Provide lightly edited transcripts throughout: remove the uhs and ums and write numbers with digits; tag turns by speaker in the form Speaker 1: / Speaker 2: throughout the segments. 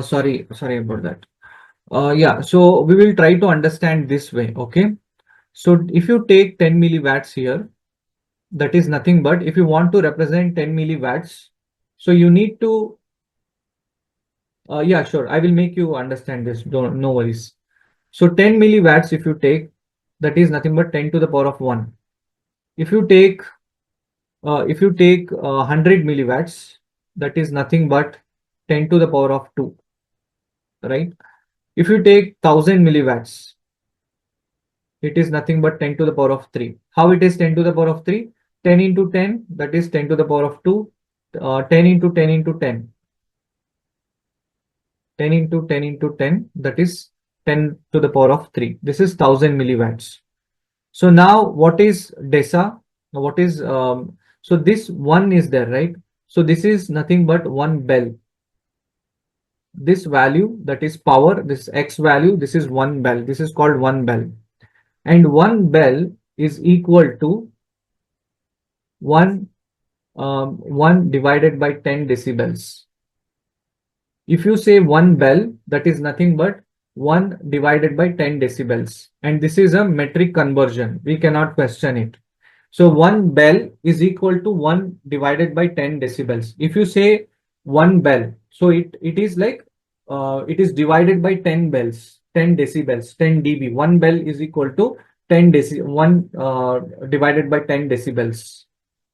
Speaker 1: Sorry about that. Yeah, so we will try to understand this way. Okay. So if you take 10 milliwatts here, that is nothing but if you want to represent 10 milliwatts, so you need to, yeah, sure. I will make you understand this. Don't, no worries. So 10 milliwatts, if you take, that is nothing but 10 to the power of 1. If you take, if you take 100 milliwatts, that is nothing but 10 to the power of 2, right? If you take 1000 milliwatts, it is nothing but 10 to the power of 3. How it is 10 to the power of 3? 10 into 10, that is 10 to the power of 2. 10 into 10 into 10. 10 into 10 into 10, that is 10 to the power of 3. This is 1000 milliwatts. So now what is DESA? What is, so this 1 is there, right? So this is nothing but 1 bell. This value, that is power, this X value, this is 1 bell. This is called 1 bell. And 1 bell is equal to 1 1 divided by 10 decibels. If you say 1 bell, that is nothing but 1 divided by 10 decibels. And this is a metric conversion. We cannot question it. So 1 bell is equal to 1 divided by 10 decibels. If you say 1 bell, so it is like, it is divided by 10 bells, 10 decibels, 10 dB. 1 bell is equal to 10 deci, 1 divided by 10 decibels.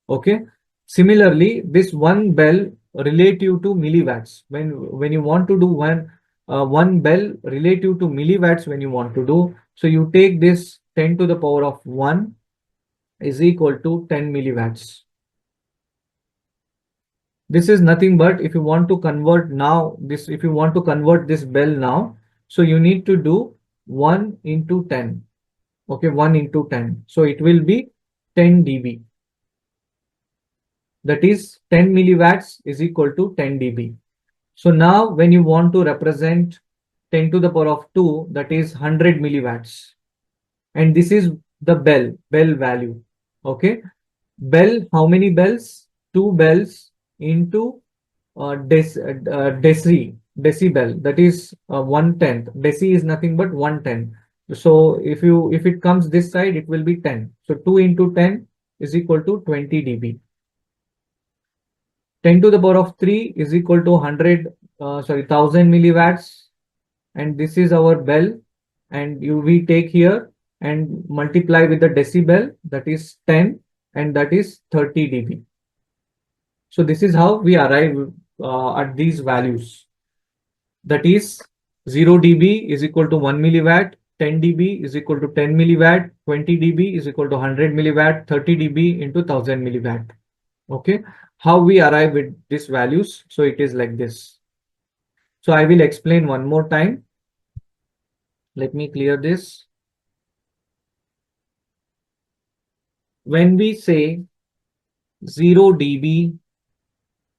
Speaker 1: Okay. Similarly, this 1 bell relative to milliwatts. When you want to do 1 bell relative to milliwatts, when you want to do, so you take this 10 to the power of 1 is equal to 10 milliwatts. This is nothing but if you want to convert now this, if you want to convert this bell now, so you need to do 1 into 10. Okay, 1 into 10. So it will be 10 dB. That is 10 milliwatts is equal to 10 dB. So now when you want to represent 10 to the power of 2, that is 100 milliwatts. And this is the bell value. Okay. Bell, how many bells? 2 bells into decibel, that is 1/10. Deci is nothing but 1/10. So if it comes this side, it will be 10. So 2 into 10 is equal to 20 dB. 10 to the power of 3 is equal to 1000 milliwatts. And this is our bell. And we take here and multiply with the decibel, that is 10, and that is 30 dB. So this is how we arrive at these values. That is 0 dB is equal to 1 milliwatt, 10 dB is equal to 10 milliwatt, 20 dB is equal to 100 milliwatt, 30 dB into 1000 milliwatt. Okay, how we arrive with these values? So it is like this. So I will explain one more time. Let me clear this. When we say 0 dB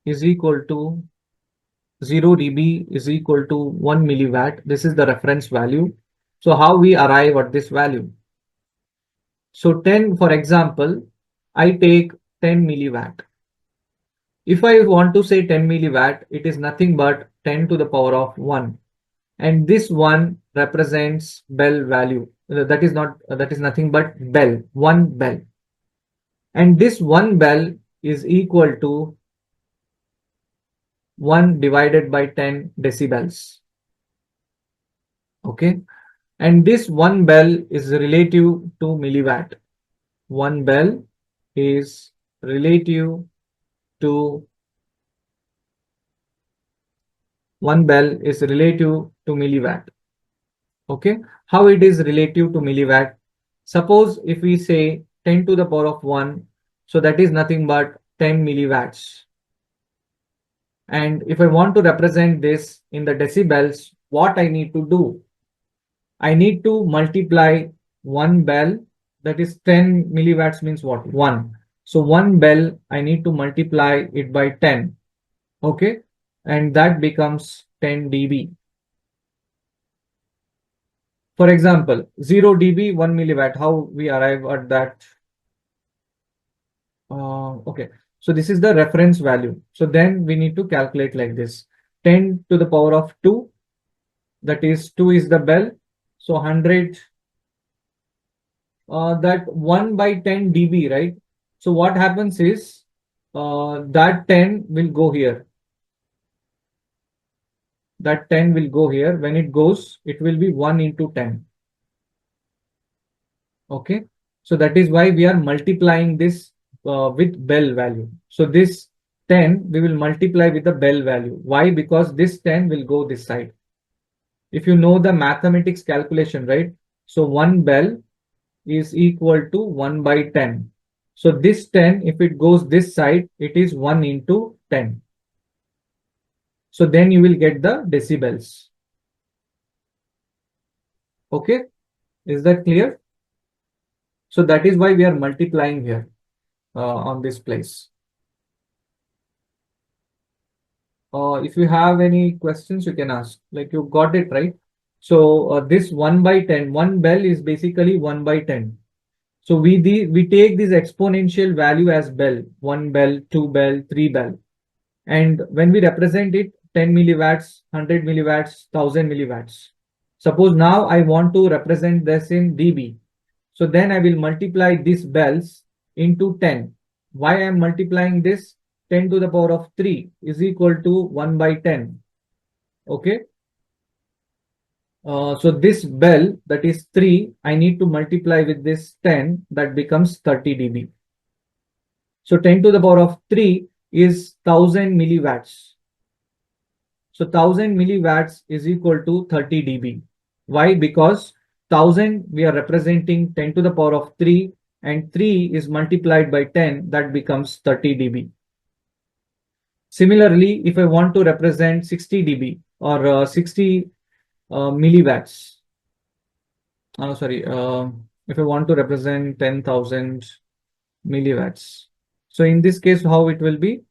Speaker 1: is equal to 0 dB is equal to 1 milliwatt, this is the reference value. So how we arrive at this value? So 10, for example, I take 10 milliwatt. If I want to say 10 milliwatt, it is nothing but 10 to the power of 1. And this one represents bell value. That is not, that is nothing but bell, 1 bell. And this 1 bell is equal to 1 divided by 10 decibels. Okay. And this 1 bell is relative to milliwatt. 1 bell is relative to 1 bell is relative to milliwatt. Okay. How it is relative to milliwatt? Suppose if we say 10 to the power of 1, so that is nothing but 10 milliwatts. And if I want to represent this in the decibels, what I need to do? I need to multiply 1 bell, that is 10 milliwatts means what? 1. So 1 bell, I need to multiply it by 10. Okay. And that becomes 10 dB. For example, 0 dB, 1 milliwatt. How we arrive at that? Okay. So this is the reference value. So then we need to calculate like this. 10 to the power of 2, that is 2 is the bell. So 100, that 1 by 10 dB, right? So what happens is that 10 will go here. That 10 will go here. When it goes, it will be 1 into 10. Okay. So that is why we are multiplying this with bell value. So this 10 we will multiply with the bell value. Why? Because this 10 will go this side. If you know the mathematics calculation, right? So 1 bell is equal to 1 by 10. So this 10, if it goes this side, it is 1 into 10. So then you will get the decibels. Okay. Is that clear? So that is why we are multiplying here on this place. If you have any questions, you can ask. Like you got it right. So this 1 by 10, one bell is basically 1 by 10. So we take this exponential value as bell, 1 bell, 2 bell, 3 bell. And when we represent it, 10 milliwatts, 100 milliwatts, 1000 milliwatts. Suppose now I want to represent this in dB. So then I will multiply these bells into 10. Why I am multiplying this? 10 to the power of 3 is equal to 1 by 10. Okay. So this bell, that is 3, I need to multiply with this 10, that becomes 30 dB. So 10 to the power of 3 is 1000 milliwatts. So 1000 milliwatts is equal to 30 dB. Why? Because 1000 we are representing 10 to the power of 3, and 3 is multiplied by 10, that becomes 30 dB. Similarly, if I want to represent 60 dB or 60 milliwatts, if I want to represent 10,000 milliwatts. So in this case, how it will be?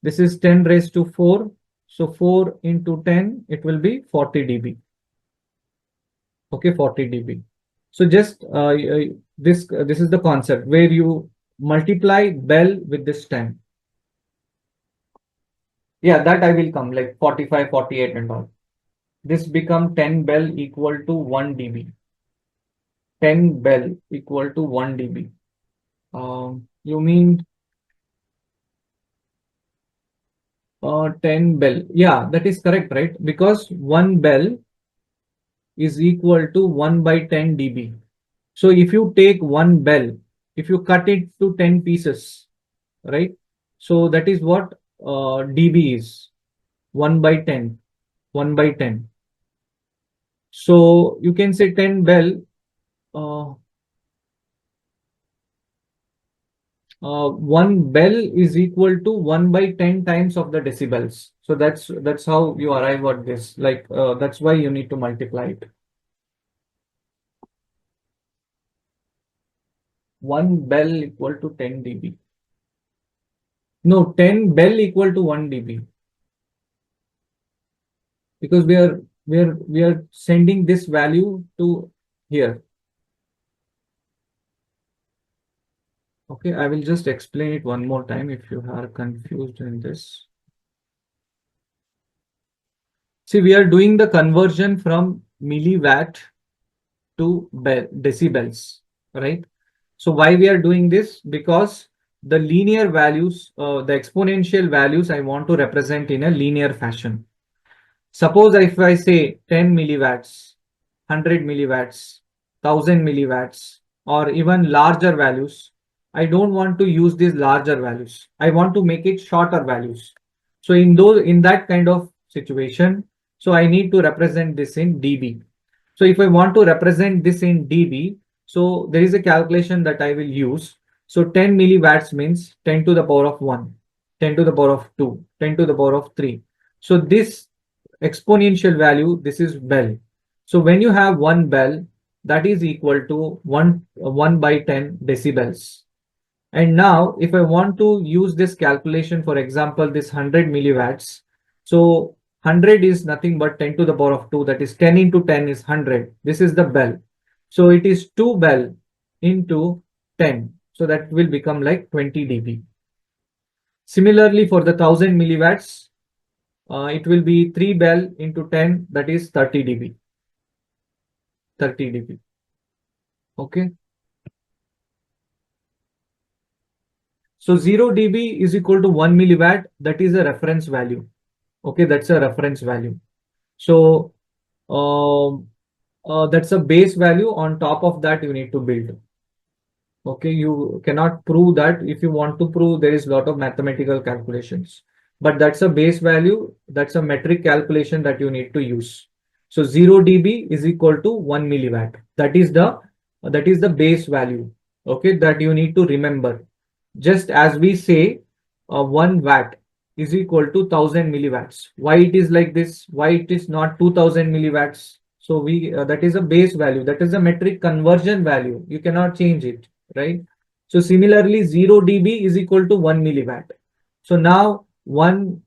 Speaker 1: This is 10 raised to 4. So 4 into 10, it will be 40 dB. Okay, 40 dB. So just this is the concept where you multiply bell with this 10. Yeah, that I will come like 45, 48 and all. This become 10 bell equal to 1 dB. 10 bell equal to 1 dB. You mean 10 bell? Yeah, that is correct, right? Because 1 bell is equal to 1 by 10 dB. So if you take 1 bell, if you cut it to 10 pieces, right? So that is what dB is, 1 by 10, 1 by 10. So you can say 10 bell, uh, 1 bell is equal to 1 by 10 times of the decibels. So that's how you arrive at this. Like that's why you need to multiply it. 1 bell equal to 10 dB. No, 10 bell equal to 1 dB. Because we are sending this value to here. Okay, I will just explain it one more time if you are confused in this. See, we are doing the conversion from milliwatt to decibels, right? So why we are doing this? Because the linear values, the exponential values, I want to represent in a linear fashion. Suppose if I say 10 milliwatts, 100 milliwatts, 1000 milliwatts, or even larger values, I don't want to use these larger values. I want to make it shorter values. So in that kind of situation, so I need to represent this in dB. So if I want to represent this in dB, so there is a calculation that I will use. So 10 milliwatts means 10 to the power of 1, 10 to the power of 2, 10 to the power of 3. So this exponential value, this is bell. So when you have 1 bell, that is equal to 1 by 10 decibels. And now if I want to use this calculation, for example, this 100 milliwatts. So 100 is nothing but 10 to the power of 2, that is 10 into 10 is 100. This is the bell. So it is 2 bell into 10. So that will become like 20 dB. Similarly, for the 1000 milliwatts, it will be 3 bell into 10, that is 30 dB. 30 dB. Okay. So 0 dB is equal to 1 milliwatt. That is a reference value. Okay, that's a reference value. So that's a base value. On top of that, you need to build. Okay, you cannot prove that. If you want to prove, there is a lot of mathematical calculations, but that's a base value. That's a metric calculation that you need to use. So 0 dB is equal to 1 milliwatt. That is the base value. Okay, that you need to remember. Just as we say, 1 watt is equal to 1000 milliwatts. Why it is like this? Why it is not 2000 milliwatts? So we that is a base value. That is a metric conversion value. You cannot change it, right? So similarly, 0 dB is equal to 1 milliwatt. So now 0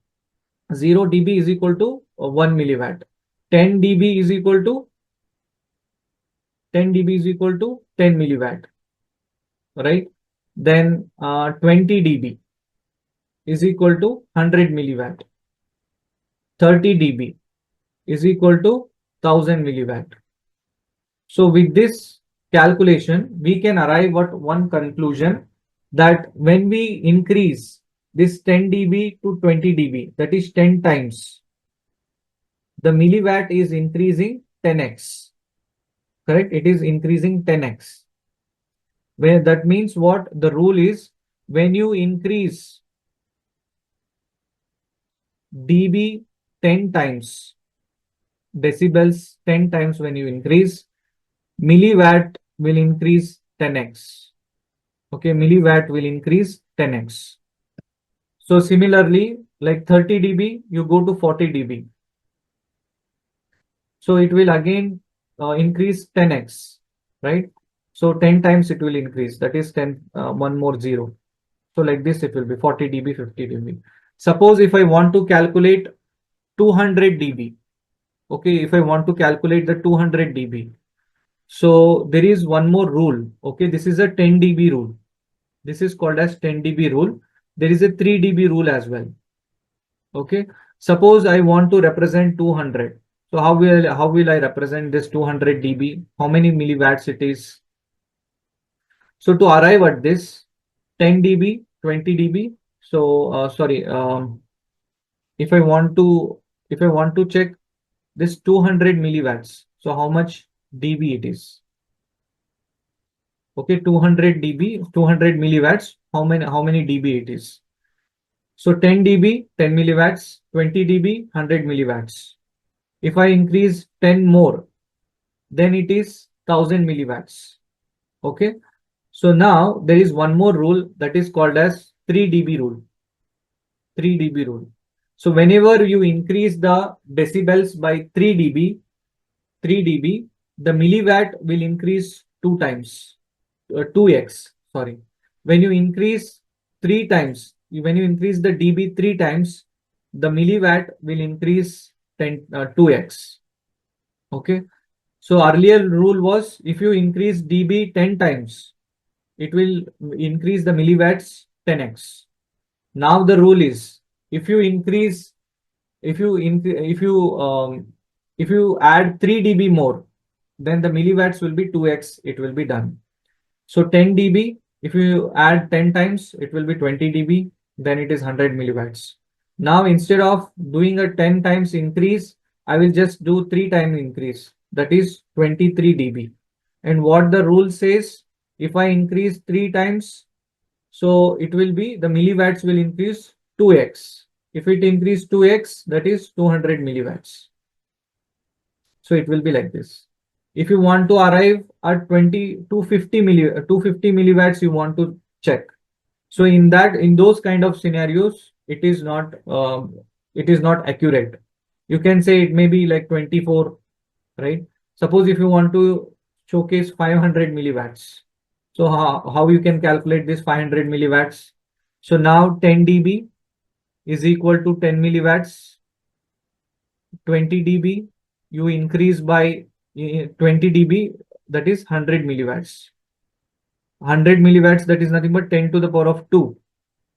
Speaker 1: dB is equal to 1 milliwatt. 10 dB is equal to 10 milliwatt, right? Then 20 dB is equal to 100 milliwatt. 30 dB is equal to 1000 milliwatt. So with this calculation, we can arrive at one conclusion, that when we increase this 10 dB to 20 dB, that is 10 times, the milliwatt is increasing 10x. Correct? It is increasing 10x. Where that means what? The rule is, when you increase dB 10 times, decibels 10 times, when you increase, milliwatt will increase 10x. Okay, milliwatt will increase 10x. So similarly, like 30 dB, you go to 40 dB. So it will again increase 10x, right? So 10 times it will increase. That is 10, one more zero. So like this, it will be 40 dB, 50 dB. Suppose if I want to calculate 200 dB, okay, if I want to calculate the 200 dB, so there is one more rule. Okay, this is a 10 dB rule. This is called as 10 dB rule. There is a 3 dB rule as well. Okay, suppose I want to represent 200. So how will I represent this 200 dB? How many milliwatts it is? So to arrive at this 10 dB, 20 dB. So sorry, if I want to check this 200 milliwatts, so how much dB it is? Okay, 200 dB, 200 milliwatts. How many dB it is? So 10 dB, 10 milliwatts, 20 dB, 100 milliwatts. If I increase 10 more, then it is 1000 milliwatts. Okay. So now there is one more rule, that is called as 3 dB rule. 3 dB rule. So whenever you increase the decibels by 3 dB, the milliwatt will increase 2 times, 2x, sorry. When you increase 3 times, when you increase the dB 3 times, the milliwatt will increase 2x. Okay. So earlier rule was, if you increase dB 10 times, it will increase the milliwatts 10x. Now the rule is, if you increase, if you add 3 dB more, then the milliwatts will be 2x. It will be done. So 10 dB, if you add 10 times, it will be 20 dB. Then it is 100 milliwatts. Now instead of doing a 10 times increase, I will just do 3 times increase. That is 23 dB. And what the rule says, if I increase 3 times, so it will be, the milliwatts will increase 2x. If it increase 2x, that is 200 milliwatts. So it will be like this. If you want to arrive at 250 milliwatts, you want to check. So in those kind of scenarios, it is not accurate. You can say it may be like 24, right? Suppose if you want to showcase 500 milliwatts. So how you can calculate this 500 milliwatts? So now 10 dB is equal to 10 milliwatts. 20 dB, you increase by 20 dB, that is 100 milliwatts. 100 milliwatts, that is nothing but 10 to the power of 2,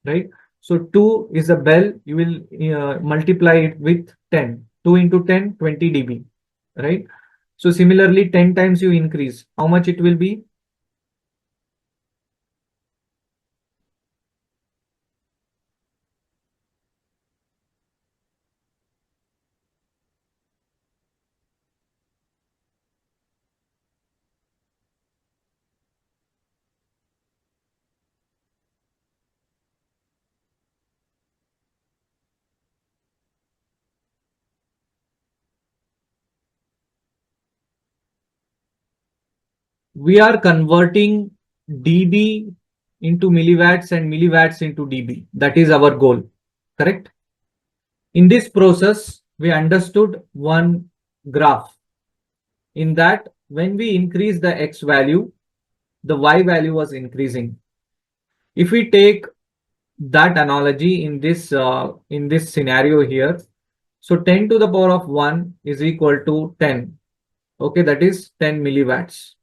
Speaker 1: right? So 2 is a bell, you will multiply it with 10. 2 into 10, 20 dB, right? So similarly, 10 times you increase, how much it will be? We are converting dB into milliwatts and milliwatts into dB. That is our goal, correct? In this process, we understood one graph. In that, when we increase the X value, the Y value was increasing. If we take that analogy in this scenario here, so 10 to the power of 1 is equal to 10. Okay, that is 10 milliwatts.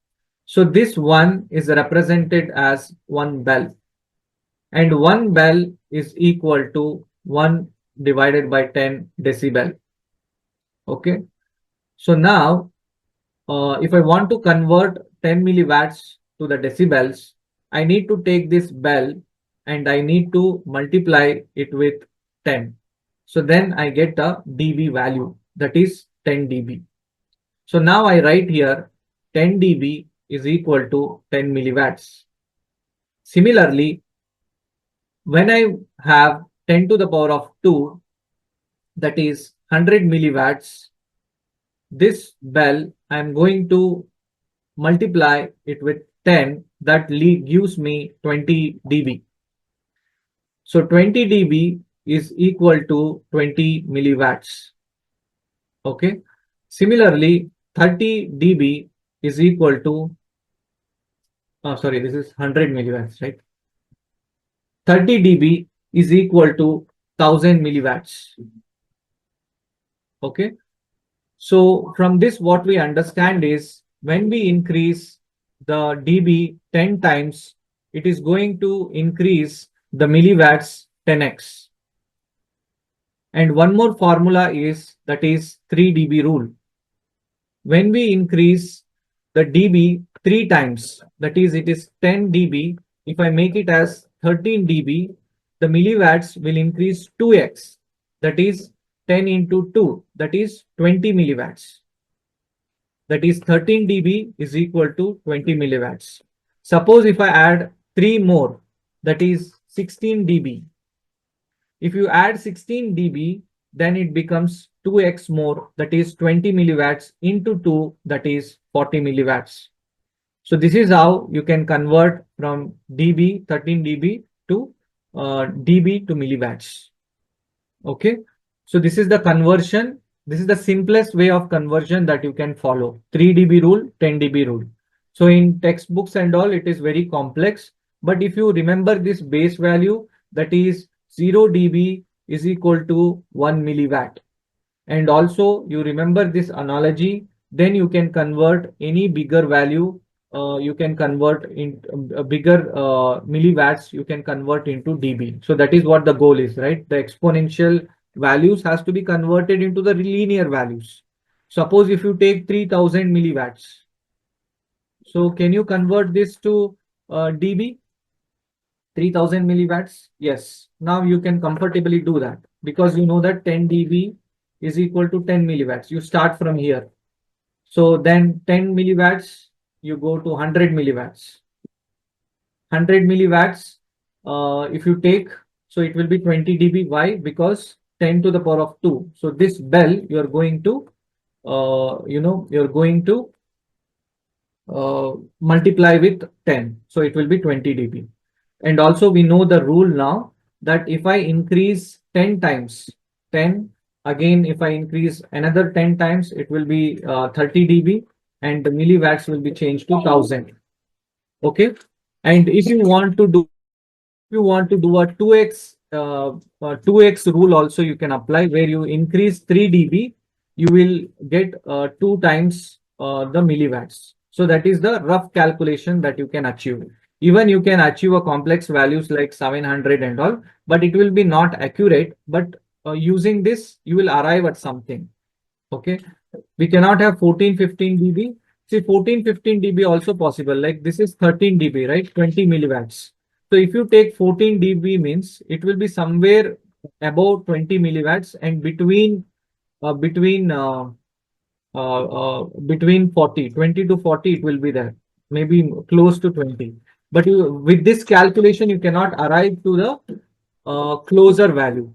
Speaker 1: So this 1 is represented as 1 bell, and 1 bell is equal to 1 divided by 10 decibel. Okay, so now if I want to convert 10 milliwatts to the decibels, I need to take this bell and I need to multiply it with 10. So then I get a dB value, that is 10 dB. So now I write here 10 dB is equal to 10 milliwatts. Similarly, when I have 10 to the power of 2, that is 100 milliwatts, this bell I am going to multiply it with 10, that gives me 20 dB. So 20 dB is equal to 20 milliwatts. Okay. Similarly, 30 dB is equal to, sorry, this is 100 milliwatts, right? 30 dB is equal to 1000 milliwatts. Okay. So from this, what we understand is when we increase the dB 10 times, it is going to increase the milliwatts 10x. And one more formula is, that is 3 dB rule. When we increase the dB 3 times, that is it is 10 dB. If I make it as 13 dB, the milliwatts will increase 2x. That is 10 into 2, that is 20 milliwatts. That is 13 dB is equal to 20 milliwatts. Suppose if I add 3 more, that is 16 dB. If you add 16 dB, then it becomes 2x more, that is 20 milliwatts into 2, that is 40 milliwatts. So this is how you can convert from dB, 13 dB to dB to milliwatts. Okay. So this is the conversion. This is the simplest way of conversion that you can follow. 3 dB rule, 10 dB rule. So in textbooks and all, it is very complex. But if you remember this base value, that is 0 dB is equal to 1 milliwatt. And also you remember this analogy, then you can convert any bigger value. You can convert in a bigger milliwatts, you can convert into dB. So that is what the goal is, right? The exponential values has to be converted into the linear values. Suppose if you take 3000 milliwatts, so can you convert this to dB? 3000 milliwatts? Yes. Now you can comfortably do that because you know that 10 dB is equal to 10 milliwatts. You start from here. So then 10 milliwatts, you go to 100 milliwatts. 100 milliwatts, if you take, so it will be 20 dB. Why? Because 10 to the power of 2. So this bell, you're going to, you're going to multiply with 10. So it will be 20 dB. And also we know the rule now that if I increase 10 times, 10, again, if I increase another 10 times, it will be 30 dB and the milliwatts will be changed to 1000. Okay. And if you want to do, a 2x 2x rule also you can apply, where you increase 3 dB, you will get 2 times the milliwatts. So that is the rough calculation that you can achieve. Even you can achieve a complex values like 700 and all, but it will be not accurate. But using this, you will arrive at something. Okay, we cannot have 14, 15 dB. See, 14, 15 dB also possible. Like this is 13 dB, right? 20 milliwatts. So if you take 14 dB means it will be somewhere above 20 milliwatts, and uh, between uh, between 40, 20 to 40 it will be there, maybe close to 20. But with this calculation you cannot arrive to the closer value.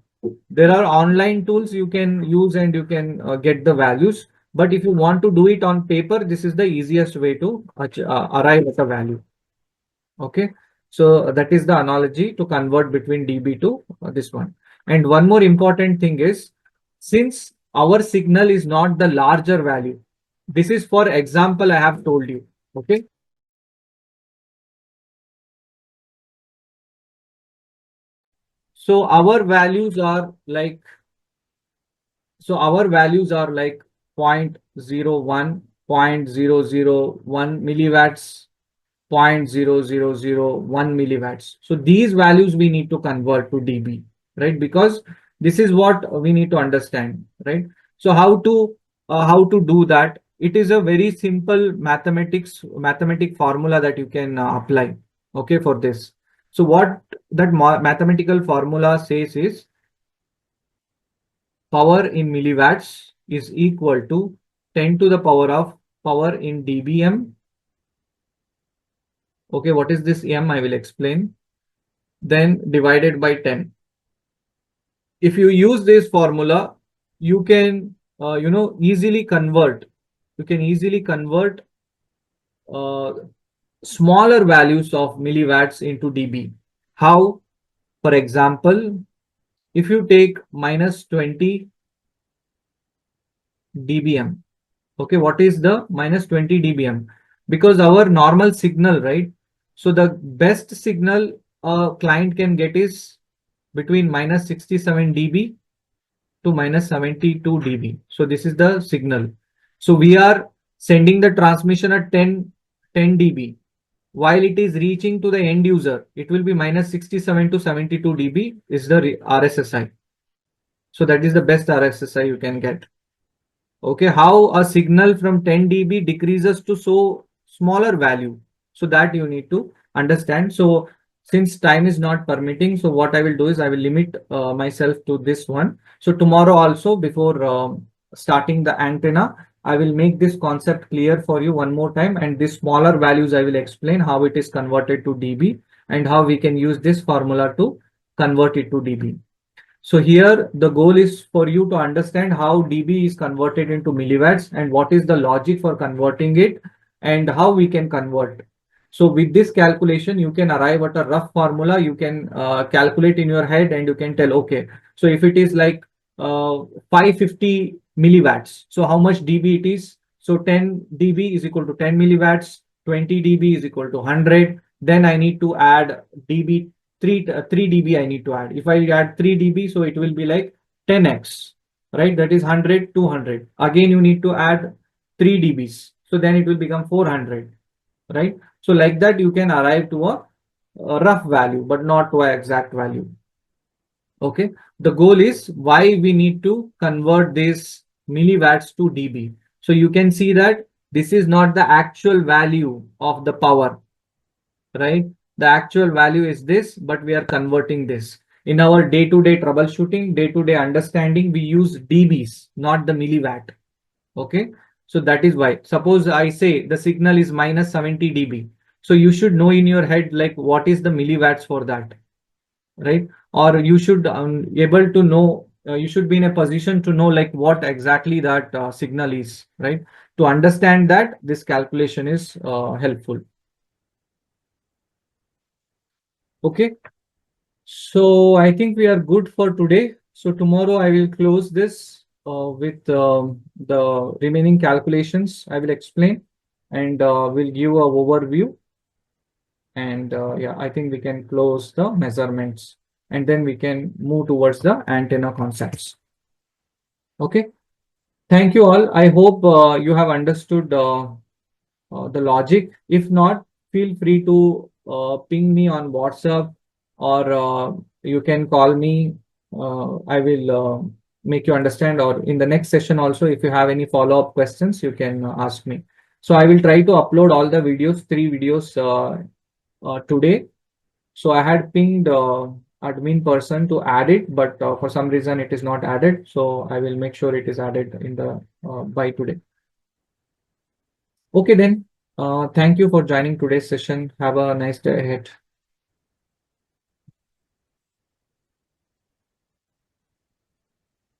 Speaker 1: There are online tools you can use and you can get the values, but if you want to do it on paper, this is the easiest way to arrive at a value. Okay, so that is the analogy to convert between dB to this one. And one more important thing is, since our signal is not the larger value, this is for example I have told you. Okay, so our values are like, our values are like 0.01, 0.001 milliwatts, 0.0001 milliwatts. So these values we need to convert to dB, right? Because this is what we need to understand, right? So how to do that? It is a very simple mathematic formula that you can apply. Okay, for this. So what that mathematical formula says is, power in milliwatts is equal to 10 to the power of power in dBm. Okay, what is this m? I will explain. Then divided by 10. If you use this formula, you can easily convert. You can easily convert uh, smaller values of milliwatts into dB. How? For example, if you take minus 20 dBm. Okay, what is the minus 20 dBm? Because our normal signal, right? So the best signal a client can get is between minus 67 dB to minus 72 dB. So this is the signal. So we are sending the transmission at 10 dB. While it is reaching to the end user, it will be minus 67 to 72 dB is the RSSI. So that is the best RSSI you can get. Okay, how a signal from 10 dB decreases to so smaller value. So that you need to understand. So since time is not permitting, so what I will do is I will limit myself to this one. So tomorrow also, before starting the antenna, I will make this concept clear for you one more time, and these smaller values I will explain how it is converted to dB and how we can use this formula to convert it to dB. So here the goal is for you to understand how dB is converted into milliwatts and what is the logic for converting it and how we can convert. So with this calculation, you can arrive at a rough formula. You can calculate in your head and you can tell, okay, so if it is like 550 milliwatts, so how much dB it is? So 10 dB is equal to 10 milliwatts, 20 dB is equal to 100. Then I need to add dB 3 dB I need to add. If I add 3 dB, so it will be like 10x, right? That is 100, 200. Again, you need to add 3 dBs. So then it will become 400, right? So like that, you can arrive to a rough value, but not to an exact value. Okay. The goal is why we need to convert this milliwatts to dB. So you can see that this is not the actual value of the power, right? The actual value is this, but we are converting this. In our day-to-day troubleshooting, day-to-day understanding, we use dBs, not the milliwatt. Okay. So that is why. Suppose I say the signal is minus 70 dB. So you should know in your head, like what is the milliwatts for that, right? Or you should able to know, you should be in a position to know like what exactly that signal is, right? To understand that, this calculation is helpful. Okay. So I think we are good for today. So tomorrow I will close this with the remaining calculations I will explain, and we'll give a overview. And yeah, I think we can close the measurements and then we can move towards the antenna concepts. Okay. Thank you all. I hope you have understood the logic. If not, feel free to ping me on WhatsApp, or you can call me. I will make you understand, or in the next session also, if you have any follow-up questions, you can ask me. So I will try to upload all the videos, 3 videos today. So I had pinged admin person to add it, but for some reason it is not added. So I will make sure it is added in the by today. Okay then. Thank you for joining today's session. Have a nice day ahead.